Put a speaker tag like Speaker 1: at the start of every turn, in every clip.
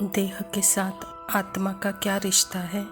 Speaker 1: देह के साथ आत्मा का क्या रिश्ता है?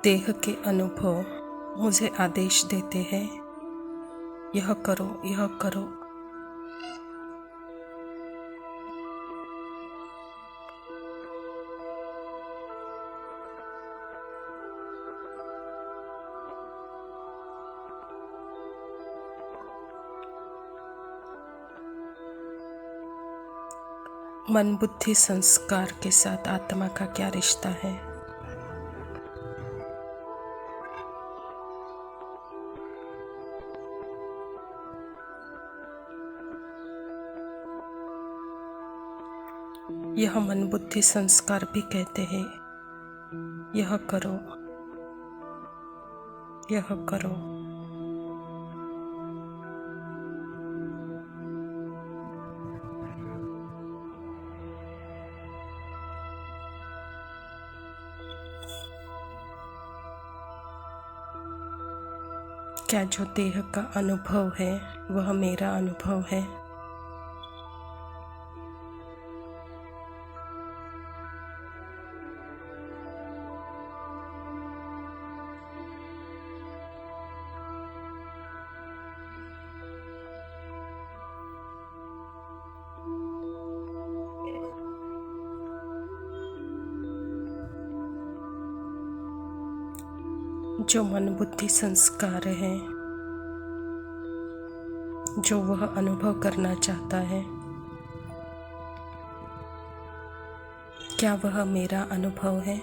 Speaker 1: देह के अनुभव मुझे आदेश देते हैं, यह करो, यह करो। मन बुद्धि संस्कार के साथ आत्मा का क्या रिश्ता है? यह मन बुद्धि संस्कार भी कहते हैं, यह करो, यह करो। क्या जो देह का अनुभव है वह मेरा अनुभव है? जो मन बुद्धि संस्कार है, जो वह अनुभव करना चाहता है, क्या वह मेरा अनुभव है?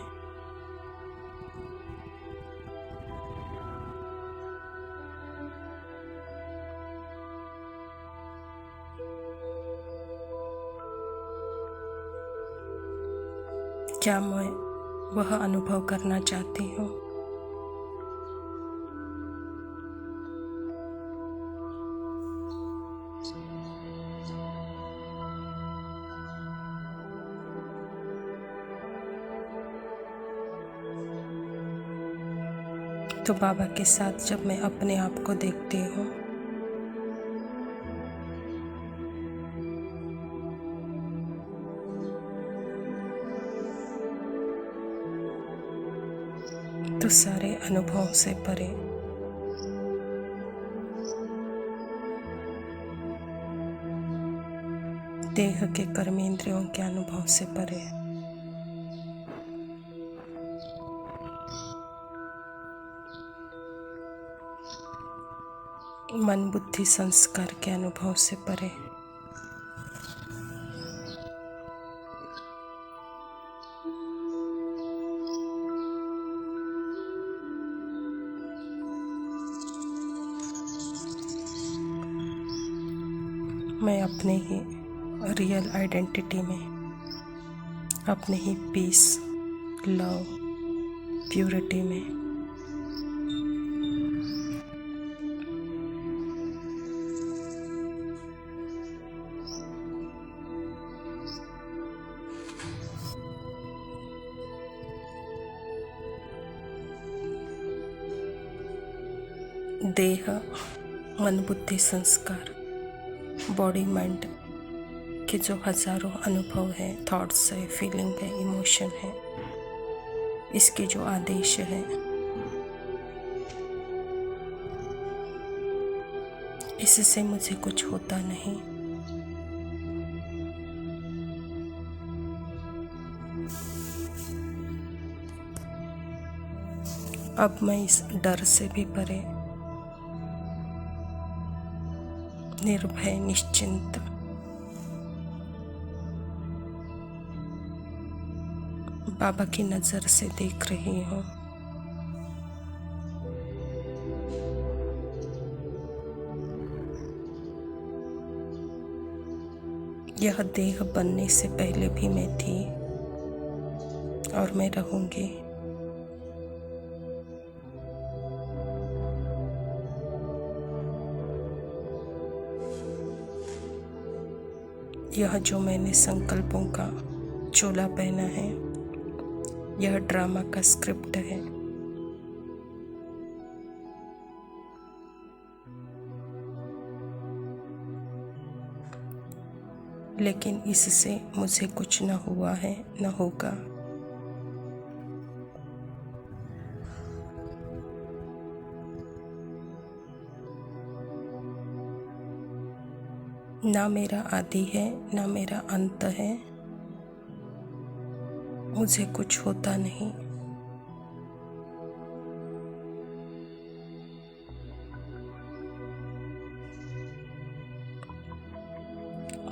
Speaker 1: क्या मैं वह अनुभव करना चाहती हूँ? तो बाबा के साथ जब मैं अपने आप को देखती हूँ, तो सारे अनुभवों से परे देह के कर्मेंद्रियों के अनुभव से परे मन बुद्धि संस्कार के अनुभव से परे मैं अपने ही रियल आइडेंटिटी में, अपने ही पीस, लव, प्योरिटी में देह, मन बुद्धि संस्कार, बॉडी माइंड के जो हजारों अनुभव है, थॉट्स है, फीलिंग है, इमोशन है, इसके जो आदेश है, इससे मुझे कुछ होता नहीं। अब मैं इस डर से भी परे निर्भय, निश्चिंत बाबा की नजर से देख रही हूँ। यह देह बनने से पहले भी मैं थी और मैं रहूंगी। यह जो मैंने संकल्पों का चोला पहना है, यह ड्रामा का स्क्रिप्ट है। लेकिन इससे मुझे कुछ न हुआ है, न होगा। ना मेरा आदि है, ना मेरा अंत है। मुझे कुछ होता नहीं।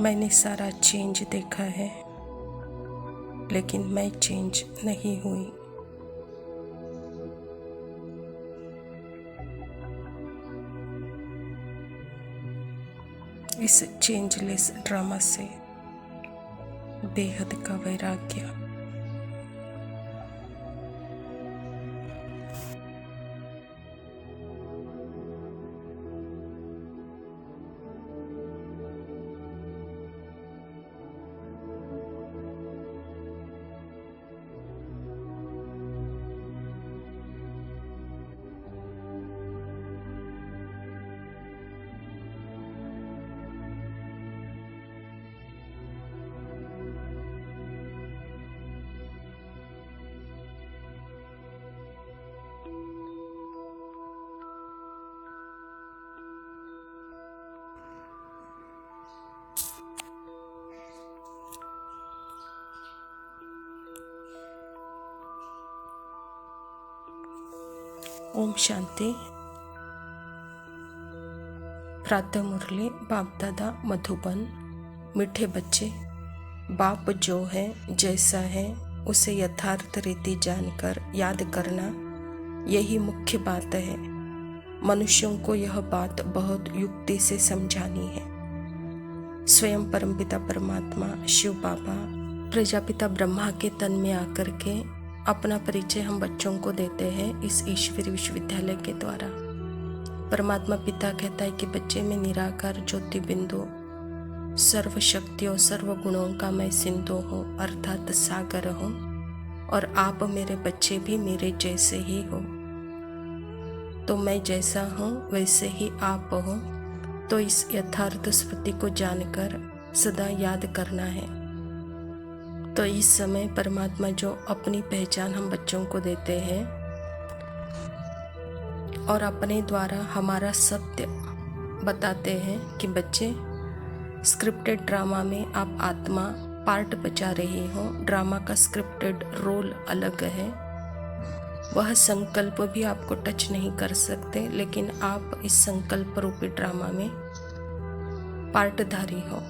Speaker 1: मैंने सारा चेंज देखा है, लेकिन मैं चेंज नहीं हुई। इस चेंजलेस ड्रामा से बेहद का वैराग्य। ओम शांति। प्रातः मुरली बाप दादा मधुबन। मीठे बच्चे, बाप जो है जैसा है उसे यथार्थ रीति जानकर याद करना, यही मुख्य बात है। मनुष्यों को यह बात बहुत युक्ति से समझानी है। स्वयं परमपिता परमात्मा शिव बाबा प्रजापिता ब्रह्मा के तन में आकर के अपना परिचय हम बच्चों को देते हैं इस ईश्वरीय विश्वविद्यालय के द्वारा। परमात्मा पिता कहता है कि बच्चे में निराकार ज्योति बिंदु, सर्व शक्तियों सर्व गुणों का मैं सिंधु हूँ, अर्थात सागर हूँ, और आप मेरे बच्चे भी मेरे जैसे ही हो। तो मैं जैसा हूँ वैसे ही आप हो। तो इस यथार्थ स्मृति को जानकर सदा याद करना है। तो इस समय परमात्मा जो अपनी पहचान हम बच्चों को देते हैं और अपने द्वारा हमारा सत्य बताते हैं कि बच्चे, स्क्रिप्टेड ड्रामा में आप आत्मा पार्ट बजा रही हो। ड्रामा का स्क्रिप्टेड रोल अलग है। वह संकल्प भी आपको टच नहीं कर सकते, लेकिन आप इस संकल्प रूपी ड्रामा में पार्टधारी हो।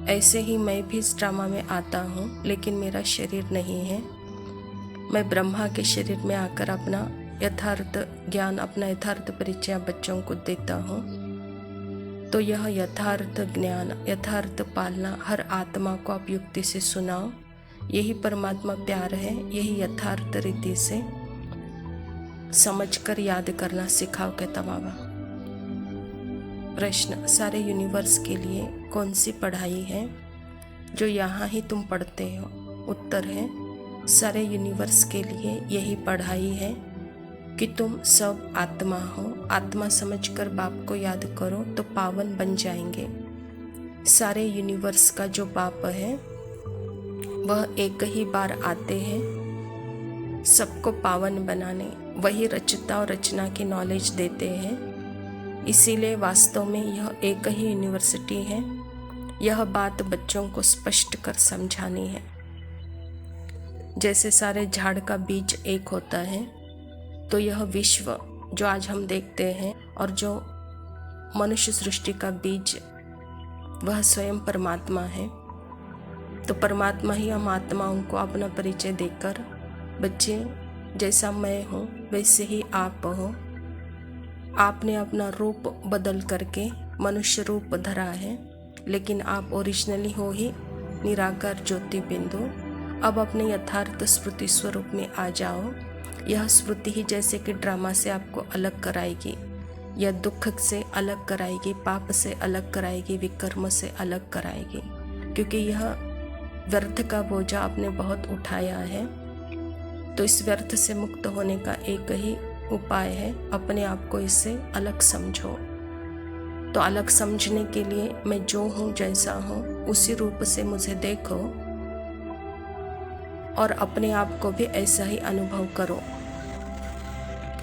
Speaker 1: ऐसे ही मैं भी इस ड्रामा में आता हूँ, लेकिन मेरा शरीर नहीं है। मैं ब्रह्मा के शरीर में आकर अपना यथार्थ ज्ञान, अपना यथार्थ परिचय बच्चों को देता हूँ। तो यह यथार्थ ज्ञान, यथार्थ पालना हर आत्मा को आप युक्ति से सुनाओ। यही परमात्मा प्यार है। यही यथार्थ रीति से समझकर याद करना सिखाओ, कहता बाबा। प्रश्न, सारे यूनिवर्स के लिए कौन सी पढ़ाई है जो यहाँ ही तुम पढ़ते हो? उत्तर है, सारे यूनिवर्स के लिए यही पढ़ाई है कि तुम सब आत्मा हो। आत्मा समझकर बाप को याद करो तो पावन बन जाएंगे। सारे यूनिवर्स का जो बाप है वह एक ही बार आते हैं सबको पावन बनाने। वही रचता और रचना की नॉलेज देते हैं। इसीलिए वास्तव में यह एक ही यूनिवर्सिटी है। यह बात बच्चों को स्पष्ट कर समझानी है। जैसे सारे झाड़ का बीज एक होता है, तो यह विश्व जो आज हम देखते हैं और जो मनुष्य सृष्टि का बीज, वह स्वयं परमात्मा है। तो परमात्मा ही हम आत्माओं को अपना परिचय देकर, बच्चे जैसा मैं हूँ वैसे ही आप हो। आपने अपना रूप बदल करके मनुष्य रूप धरा है, लेकिन आप ओरिजिनली हो ही निराकार ज्योति बिंदु। अब अपने यथार्थ स्मृति स्वरूप में आ जाओ। यह स्मृति ही जैसे कि ड्रामा से आपको अलग कराएगी, यह दुख से अलग कराएगी, पाप से अलग कराएगी, विकर्म से अलग कराएगी। क्योंकि यह व्यर्थ का बोझा आपने बहुत उठाया है। तो इस व्यर्थ से मुक्त होने का एक ही उपाय है, अपने आप को इससे अलग समझो। तो अलग समझने के लिए मैं जो हूँ, जैसा हूँ, उसी रूप से मुझे देखो और अपने आप को भी ऐसा ही अनुभव करो।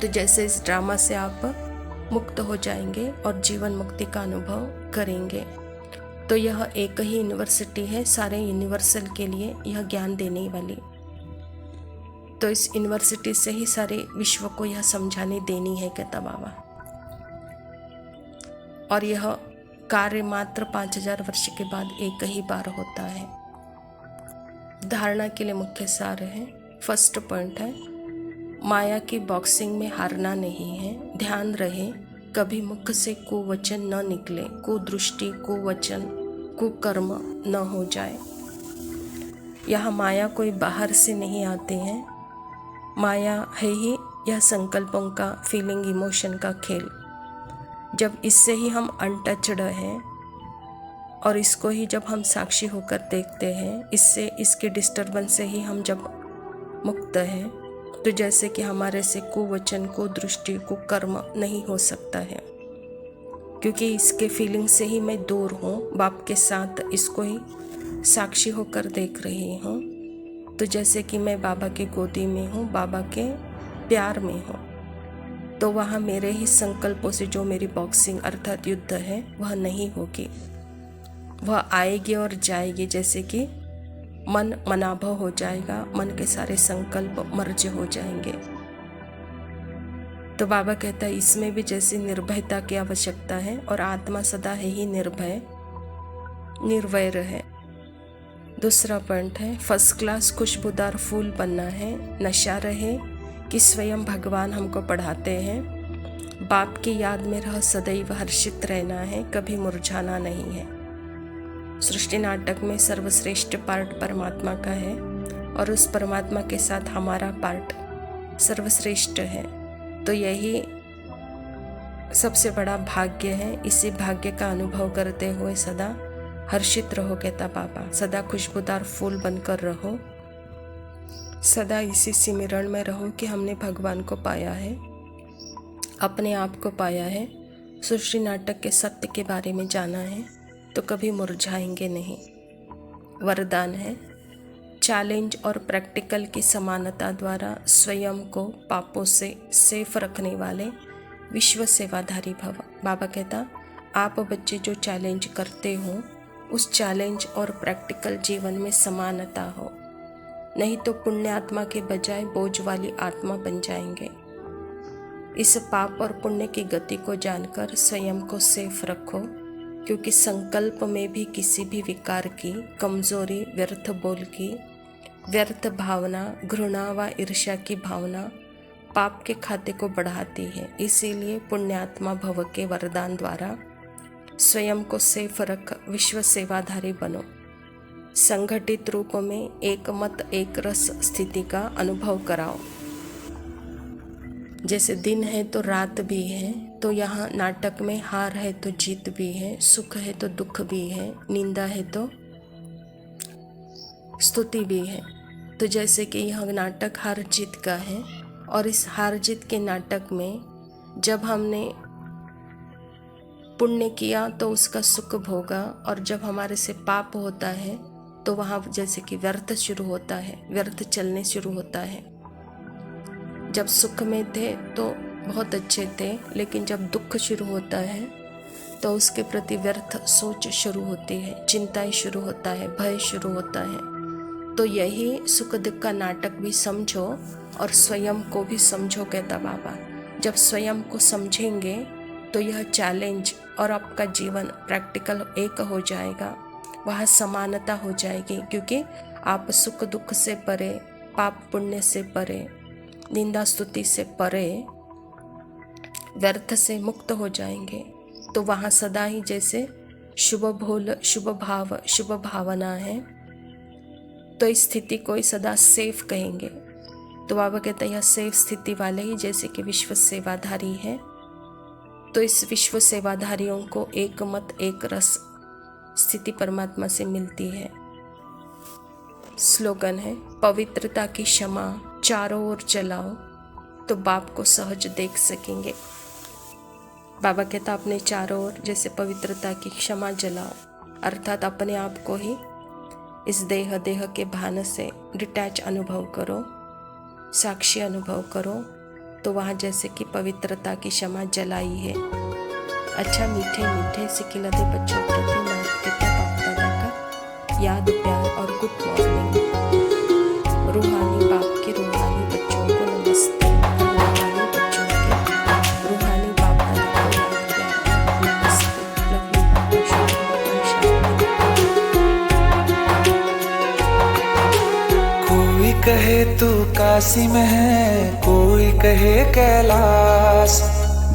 Speaker 1: तो जैसे इस ड्रामा से आप मुक्त हो जाएंगे और जीवन मुक्ति का अनुभव करेंगे। तो यह एक ही यूनिवर्सिटी है, सारे यूनिवर्सल के लिए यह ज्ञान देने वाली। तो इस यूनिवर्सिटी से ही सारे विश्व को यह समझाने देनी है, कहता बाबा। और यह कार्य मात्र 5000 वर्ष के बाद एक ही बार होता है। धारणा के लिए मुख्य सार है। फर्स्ट पॉइंट है, माया की बॉक्सिंग में हारना नहीं है। ध्यान रहे कभी मुख से कुवचन न निकले, कुदृष्टि, कुवचन, कुकर्म न हो जाए। यह माया कोई बाहर से नहीं आते हैं, माया है ही यह संकल्पों का, फीलिंग, इमोशन का खेल। जब इससे ही हम अनटचड हैं और इसको ही जब हम साक्षी होकर देखते हैं, इससे, इसके डिस्टर्बेंस से ही हम जब मुक्त हैं, तो जैसे कि हमारे से कुवचन, कुदृष्टि, कुकर्म नहीं हो सकता है, क्योंकि इसके फीलिंग से ही मैं दूर हूँ, बाप के साथ इसको ही साक्षी होकर देख रही हूँ। तो जैसे कि मैं बाबा की गोदी में हूँ, बाबा के प्यार में हूँ, तो वहाँ मेरे ही संकल्पों से जो मेरी बॉक्सिंग अर्थात युद्ध है वह नहीं होगी। वह आएगी और जाएगी, जैसे कि मन मनाभव हो जाएगा, मन के सारे संकल्प मर्ज हो जाएंगे। तो बाबा कहता है इसमें भी जैसी निर्भयता की आवश्यकता है, और आत्मा सदा है ही निर्भय, निर्वैर है। दूसरा पॉइंट है, फर्स्ट क्लास खुशबूदार फूल बनना है। नशा रहे कि स्वयं भगवान हमको पढ़ाते हैं। बाप की याद में रह सदैव हर्षित रहना है, कभी मुरझाना नहीं है। सृष्टि नाटक में सर्वश्रेष्ठ पार्ट परमात्मा का है, और उस परमात्मा के साथ हमारा पार्ट सर्वश्रेष्ठ है। तो यही सबसे बड़ा भाग्य है। इसी भाग्य का अनुभव करते हुए सदा हर्षित रहो, कहता बाबा। सदा खुशबूदार फूल बनकर रहो, सदा इसी सिमरण में रहो कि हमने भगवान को पाया है, अपने आप को पाया है, सृष्टि नाटक के सत्य के बारे में जाना है, तो कभी मुरझाएंगे नहीं। वरदान है, चैलेंज और प्रैक्टिकल की समानता द्वारा स्वयं को पापों से सेफ रखने वाले विश्व सेवाधारी भव। बाबा कहता, आप बच्चे जो चैलेंज करते हो, उस चैलेंज और प्रैक्टिकल जीवन में समानता हो, नहीं तो पुण्य आत्मा के बजाय बोझ वाली आत्मा बन जाएंगे। इस पाप और पुण्य की गति को जानकर स्वयं को सेफ रखो, क्योंकि संकल्प में भी किसी भी विकार की कमजोरी, व्यर्थ बोल की, व्यर्थ भावना, घृणा व ईर्ष्या की भावना पाप के खाते को बढ़ाती है। इसीलिए पुण्यात्मा भव के वरदान द्वारा स्वयं को सेफ रख विश्व सेवाधारी बनो। संगठित रूप में एक मत, एक रस स्थिति का अनुभव कराओ। जैसे दिन है तो रात भी है, तो यहाँ नाटक में हार है तो जीत भी है, सुख है तो दुख भी है, निंदा है तो स्तुति भी है। तो जैसे कि यह नाटक हार जीत का है, और इस हार जीत के नाटक में जब हमने पुण्य किया तो उसका सुख भोगा, और जब हमारे से पाप होता है तो वहाँ जैसे कि व्यर्थ शुरू होता है, व्यर्थ चलने शुरू होता है। जब सुख में थे तो बहुत अच्छे थे, लेकिन जब दुख शुरू होता है तो उसके प्रति व्यर्थ सोच शुरू होती है, चिंताएं शुरू होता है, भय शुरू होता है। तो यही सुख दुख का नाटक भी समझो और स्वयं को भी समझो, कहता बाबा। जब स्वयं को समझेंगे तो यह चैलेंज और आपका जीवन प्रैक्टिकल एक हो जाएगा, वह समानता हो जाएगी, क्योंकि आप सुख दुख से परे, पाप पुण्य से परे, निंदा स्तुति से परे, व्यर्थ से मुक्त हो जाएंगे। तो वहाँ सदा ही जैसे शुभ भूल, शुभ भाव, शुभ भावना है, तो इस स्थिति को ही सदा सेफ कहेंगे। तो बाबा कहते हैं यह सेफ स्थिति वाले ही जैसे कि विश्व सेवाधारी है। तो इस विश्व सेवाधारियों को एक मत, एक रस स्थिति परमात्मा से मिलती है। स्लोगन है, पवित्रता की क्षमा चारों ओर चलाओ तो बाप को सहज देख सकेंगे। बाबा कहता अपने चारों ओर जैसे पवित्रता की क्षमा जलाओ, अर्थात अपने आप को ही इस देह के भान से डिटैच अनुभव करो, साक्षी अनुभव करो, तो वहाँ जैसे कि पवित्रता की क्षमा जलाई है। अच्छा मीठे मीठे सिकिलते बच्चों प्रति माता पिता बाप दादा का याद प्यार और गुड मॉर्निंग। रूहानी बाप के रूहानी बच्चों को नमस्ते, रूहानी बच्चों के रूहानी बाप दादा को याद प्यार और नमस्ते। लवली बाबा शांति।
Speaker 2: कोई कहे तू काशी में है, कोई कहे कैलाश,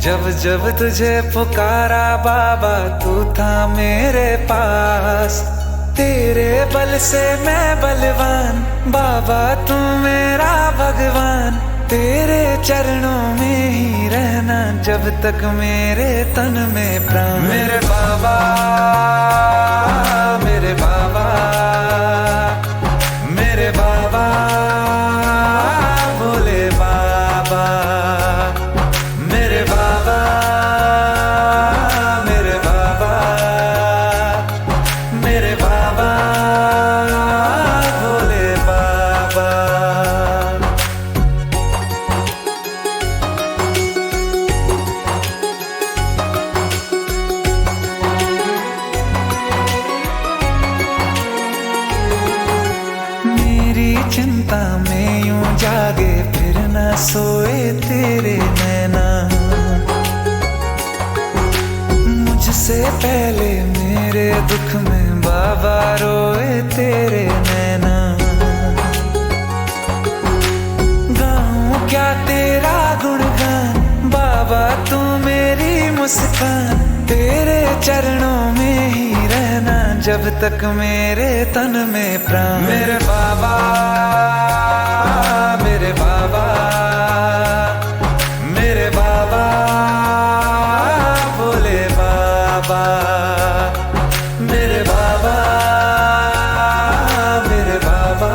Speaker 2: जब जब तुझे पुकारा बाबा तू था मेरे पास। तेरे बल से मैं बलवान बाबा तू मेरा भगवान, तेरे चरणों में ही रहना जब तक मेरे तन में प्राण। मेरे बाबा मेरे बाबा मेरे बाबा भोले बाबा, मेरे बाबा मेरे बाबा मेरे बाबा भोले बाबा। मेरी चिंता में यूं जागे फिर न सोए तेरे नैना, मुझसे पहले मेरे दुख में बाबा रोए तेरे नैना। गाऊं क्या तेरा गुणगान बाबा तू मेरी मुस्कान, तेरे चरणों में ही रहना जब तक मेरे तन में प्राण। मेरे बाबा मेरे बाबा मेरे बाबा भोले बाबा, मेरे बाबा मेरे बाबा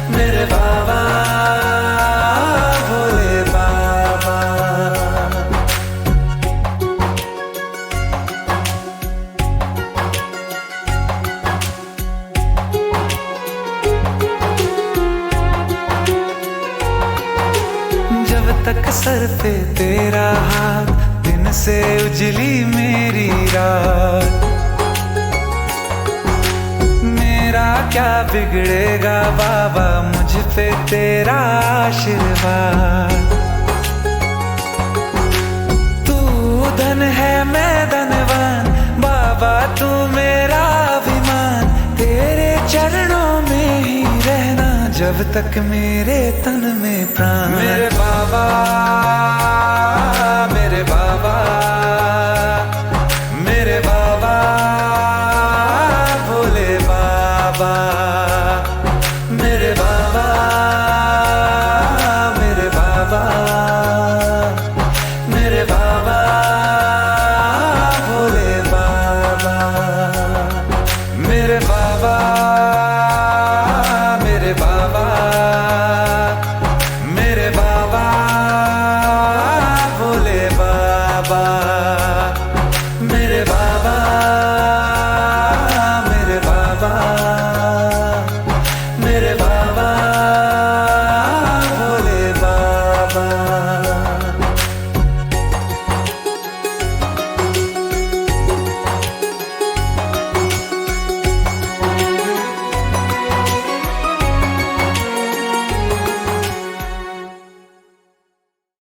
Speaker 2: मेरे बाबा भोले बाबा। जब तक सर पे तेरा हाथ दिन से उजली मेरी रात, मेरा क्या बिगड़ेगा बाबा मुझ पे तेरा आशीर्वाद। तू धन है मैं धनवान बाबा तू मेरा अभिमान, तेरे चरणों में ही रहना जब तक मेरे तन में प्राण। मेरे बाबा